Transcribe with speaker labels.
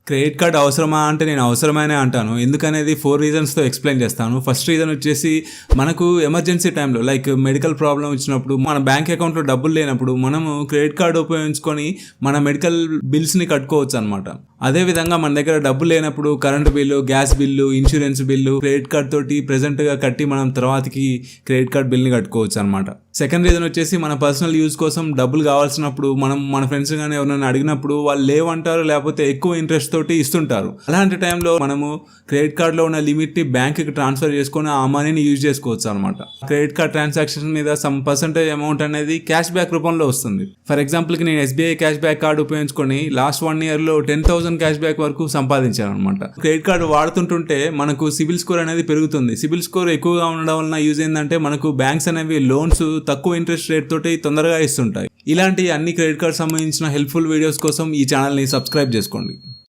Speaker 1: Credit card అవసరమా అంటే నేను అవసరమనే అంటాను. ఎందుకనేది 4 రీజన్స్‌తో ఎక్స్‌ప్లెయిన్ చేస్తాను. ఫస్ట్ రీజన్ వచ్చేసి మనకు ఎమర్జెన్సీ టైంలో లైక్ మెడికల్ ప్రాబ్లమ్ వచ్చినప్పుడు, మన బ్యాంక్ అకౌంట్‌లో డబ్బులు లేనప్పుడు మనము క్రెడిట్ కార్డ్ ఉపయోగించుకొని మన మెడికల్ బిల్స్‌ని కట్టుకోవచ్చనమాట. అదేవిధంగా మన దగ్గర డబ్బులు లేనప్పుడు current bill, gas bill, insurance bill credit card తోటి ప్రెజెంట్‌గా కట్టి మనం తర్వాతకి క్రెడిట్ కార్డ్ బిల్ని కట్టుకోవచ్చు అనమాట. సెకండ్ రీజన్ వచ్చేసి మన పర్సనల్ యూజ్ కోసం డబ్బులు కావాల్సినప్పుడు మనం మన ఫ్రెండ్స్ కానీ ఎవరైనా అడిగినప్పుడు వాళ్ళు లేవంటారు, లేకపోతే ఎక్కువ ఇంట్రెస్ట్ తోటి ఇస్తుంటారు. అలాంటి టైంలో మనము క్రెడిట్ కార్డ్లో ఉన్న లిమిట్ని బ్యాంక్కి ట్రాన్స్ఫర్ చేసుకొని ఆ మనీని యూజ్ చేసుకోవచ్చు అనమాట. క్రెడిట్ కార్డ్ ట్రాన్సాక్షన్ మీద సమ్ పర్సెంటేజ్ అమౌంట్ అనేది క్యాష్ బ్యాక్ రూపంలో వస్తుంది. ఫర్ ఎగ్జాంపుల్కి నేను SBI క్యాష్ బ్యాక్ కార్డు ఉపయోగించుకొని లాస్ట్ 1 yearలో 10,000 క్యాష్ బ్యాక్ వరకు సంపాదించాను అనమాట. క్రెడిట్ కార్డు వాడుతుంటుంటే మనకు సిబిల్ స్కోర్ అనేది పెరుగుతుంది. సిబిల్ స్కోర్ ఎక్కువగా ఉండడం వలన యూజ్ ఏంటంటే మనకు బ్యాంక్స్ అనేవి లోన్స్ తక్కువ ఇంట్రెస్ట్ రేట్ తోటి తొందరగా ఇస్తుంటాయి. ఇలాంటి అన్ని క్రెడిట్ కార్డ్ సంబంధించిన హెల్ప్ఫుల్ వీడియోస్ కోసం ఈ ఛానల్ని సబ్స్క్రైబ్ చేసుకోండి.